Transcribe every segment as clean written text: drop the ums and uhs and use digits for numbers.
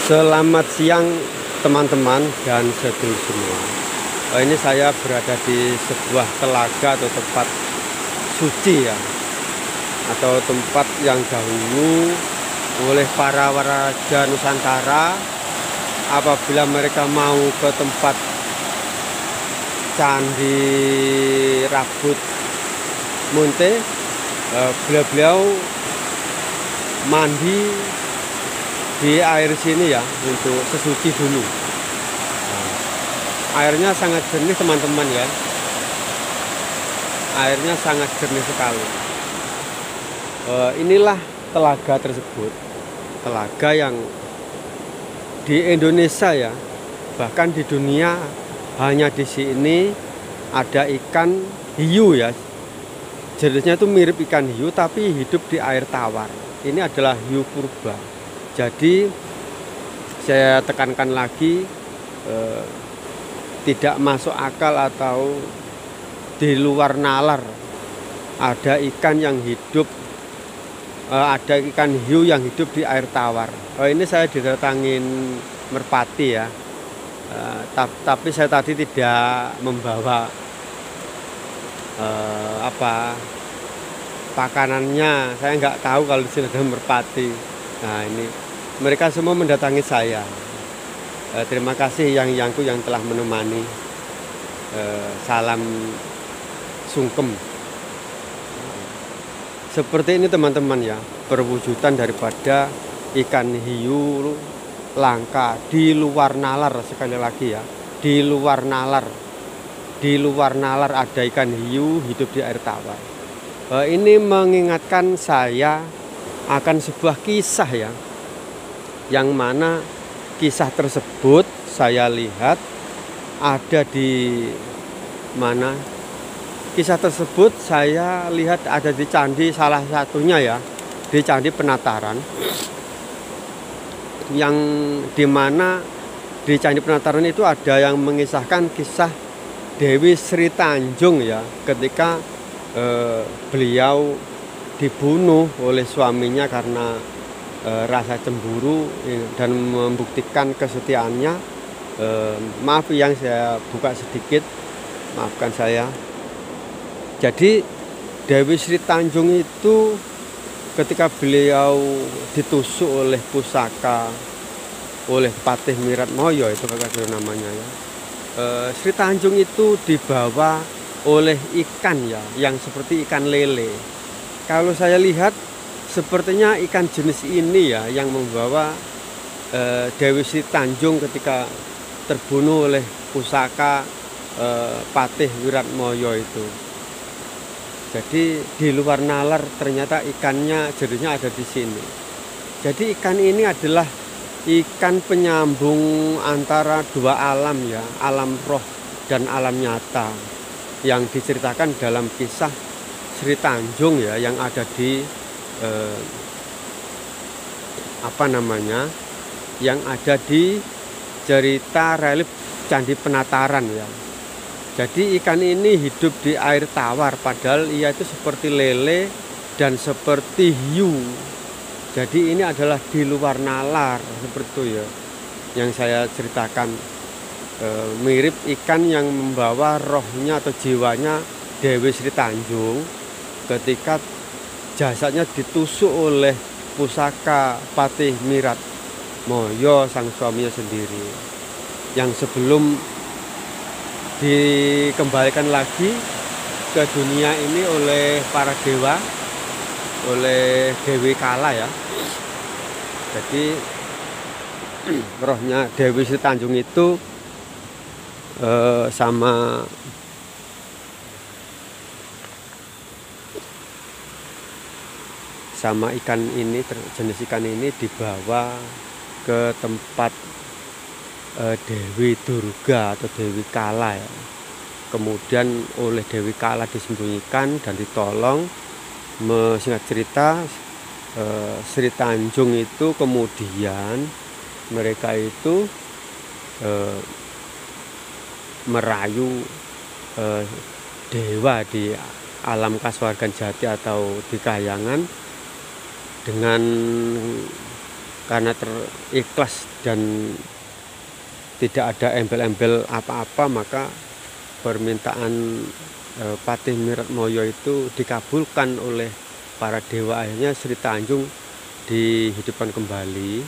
Selamat siang teman-teman dan sedulur semua. Ini saya berada di sebuah telaga atau tempat suci ya, atau tempat yang dahulu oleh para raja Nusantara apabila mereka mau ke tempat Candi Rabut Munte, beliau mandi di air sini ya untuk sesuci dulu. Airnya sangat jernih teman-teman ya, airnya sangat jernih sekali. Inilah telaga tersebut, telaga yang di Indonesia ya, bahkan di dunia hanya di sini ada ikan hiu ya. Jenisnya itu mirip ikan hiu tapi hidup di air tawar. Ini adalah hiu purba. Jadi saya tekankan lagi, tidak masuk akal atau di luar nalar ada ikan yang hidup, ada ikan hiu yang hidup di air tawar. Ini saya didatangin merpati ya, tapi saya tadi tidak membawa pakanannya. Saya nggak tahu kalau di sini ada merpati. Nah ini mereka semua mendatangi saya. Terima kasih yangku yang telah menemani. Salam sungkem. Seperti ini teman-teman ya, perwujudan daripada ikan hiu langka di luar nalar. Sekali lagi ya, di luar nalar. Di luar nalar ada ikan hiu hidup di air tawar. Ini mengingatkan saya akan sebuah kisah ya, yang mana kisah tersebut saya lihat ada di mana. Kisah tersebut saya lihat ada di candi, salah satunya ya di Candi Penataran, yang dimana di Candi Penataran itu ada yang mengisahkan kisah Dewi Sri Tanjung ya, ketika beliau dibunuh oleh suaminya karena rasa cemburu dan membuktikan kesetiaannya. Maaf yang saya buka sedikit, maafkan saya. Jadi Dewi Sri Tanjung itu ketika beliau ditusuk oleh pusaka oleh Patih Miratmoyo, itu kakak namanya ya, Sri Tanjung itu dibawa oleh ikan ya, yang seperti ikan lele. Kalau saya lihat sepertinya ikan jenis ini ya yang membawa Dewi Sri Tanjung ketika terbunuh oleh pusaka Patih Wiratmoyo itu. Jadi di luar nalar ternyata ikannya jenisnya ada di sini. Jadi ikan ini adalah ikan penyambung antara dua alam ya, alam roh dan alam nyata, yang diceritakan dalam kisah Sri Tanjung ya, yang ada di yang ada di cerita relief Candi Penataran ya. Jadi ikan ini hidup di air tawar, padahal ia itu seperti lele dan seperti hiu. Jadi ini adalah di luar nalar seperti itu ya, yang saya ceritakan. Mirip ikan yang membawa rohnya atau jiwanya Dewi Sri Tanjung ketika jasadnya ditusuk oleh pusaka Patih Miratmoyo, sang suaminya sendiri, yang sebelum dikembalikan lagi ke dunia ini oleh para dewa, oleh Dewi Kala ya. Jadi rohnya Dewi Sri Tanjung itu sama ikan ini, jenis ikan ini dibawa ke tempat Dewi Durga atau Dewi Kala ya. Kemudian oleh Dewi Kala disembunyikan dan ditolong. Singkat cerita, Sri Tanjung itu kemudian mereka itu merayu dewa di alam Kasuargan Jati atau di Kahyangan dengan karena terikhlas dan tidak ada embel-embel apa-apa, maka permintaan Patih Miratmoyo itu dikabulkan oleh para dewa. Akhirnya Sri Tanjung dihidupkan kembali,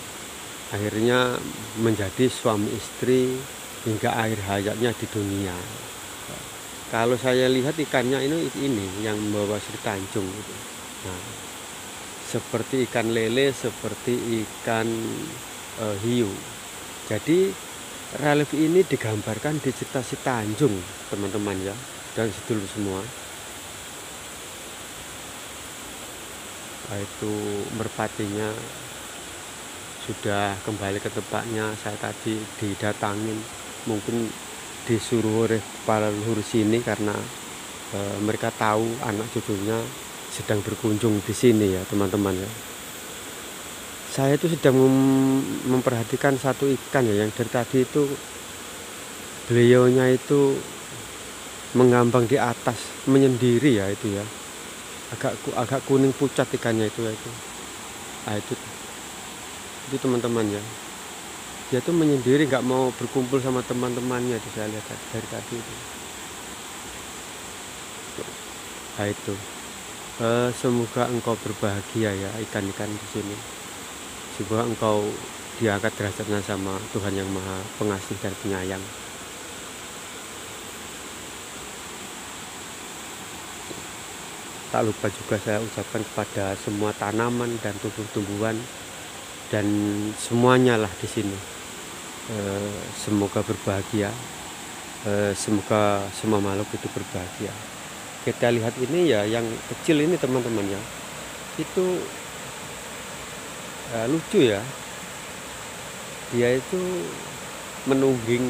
akhirnya menjadi suami istri hingga akhir hayatnya di dunia. Kalau saya lihat ikannya ini yang membawa Sri Tanjung gitu. Nah, seperti ikan lele, seperti ikan hiu. Jadi relief ini digambarkan di cerita Sri Tanjung, teman-teman ya, dan sedulur semua. Nah, itu merpatinya sudah kembali ke tempatnya. Saya tadi didatangin, mungkin disuruh oleh para leluhur sini karena mereka tahu anak cucunya sedang berkunjung di sini ya, teman-teman ya. Saya itu sedang memperhatikan satu ikan ya, yang dari tadi itu beliaunya itu mengambang di atas, menyendiri ya itu ya. Agak kuning pucat ikannya itu ya itu. Nah, itu teman-teman ya. Dia tuh menyendiri, nggak mau berkumpul sama teman-temannya, itu saya lihat dari tadi itu. Nah, itu. Semoga engkau berbahagia ya ikan-ikan di sini. Semoga engkau diangkat derajatnya sama Tuhan yang Maha Pengasih dan Penyayang. Tak lupa juga saya ucapkan kepada semua tanaman dan tumbuh-tumbuhan dan semuanya lah di sini. Semoga berbahagia. Semoga semua makhluk itu berbahagia. Kita lihat ini ya, yang kecil ini teman-teman ya, itu lucu ya. Dia itu menungging,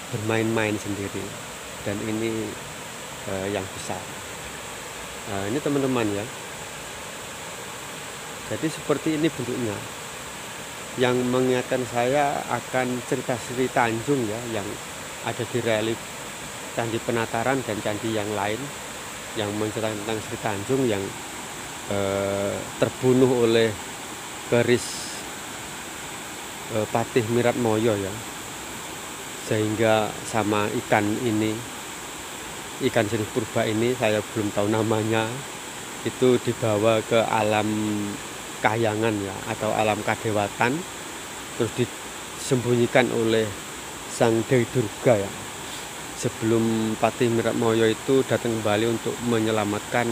bermain-main sendiri. Dan ini yang besar. Nah, ini teman-teman ya. Jadi seperti ini bentuknya, yang mengingatkan saya akan cerita Sri Tanjung ya, yang ada di relief Candi Penataran dan candi yang lain, yang menceritakan tentang Sri Tanjung yang terbunuh oleh keris Patih Miratmoyo ya, sehingga sama ikan ini, ikan jenis purba ini, saya belum tahu namanya, itu dibawa ke alam kahyangan ya, atau alam kadewatan, terus disembunyikan oleh Sang Dewi Durga ya, sebelum Patih Miratmoyo itu datang kembali untuk menyelamatkan,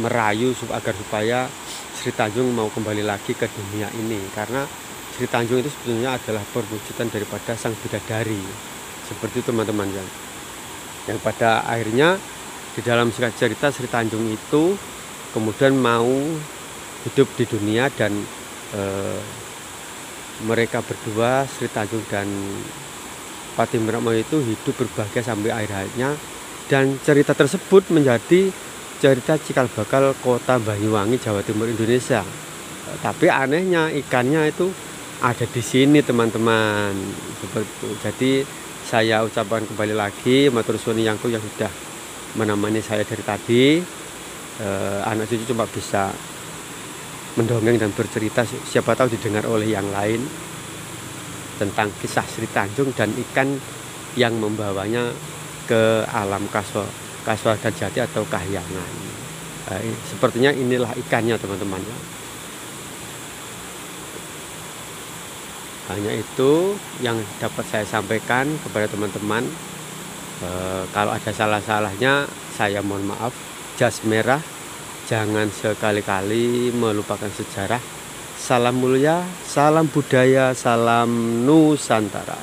merayu agar supaya Sri Tanjung mau kembali lagi ke dunia ini. Karena Sri Tanjung itu sebetulnya adalah perwujudan daripada sang bidadari, seperti itu teman-teman ya. Yang pada akhirnya di dalam singkat cerita Sri Tanjung itu kemudian mau hidup di dunia, dan mereka berdua, Sri Tanjung dan Patih Miratmoyo, itu hidup berbahagia sampai akhir hayatnya. Dan cerita tersebut menjadi cerita cikal bakal kota Banyuwangi, Jawa Timur, Indonesia. Tapi anehnya ikannya itu ada di sini teman-teman, seperti itu. Jadi saya ucapkan kembali lagi matur suwun yangku yang sudah menemani saya dari tadi. Anak cucu cuma bisa mendongeng dan bercerita, siapa tahu didengar oleh yang lain, tentang kisah Sri Tanjung dan ikan yang membawanya ke alam kasual dan jati atau kahyangan. Sepertinya inilah ikannya teman-teman. Hanya itu yang dapat saya sampaikan kepada teman-teman. Kalau ada salah-salahnya saya mohon maaf. Jas merah, jangan sekali-kali melupakan sejarah. Salam mulia, salam budaya, salam Nusantara.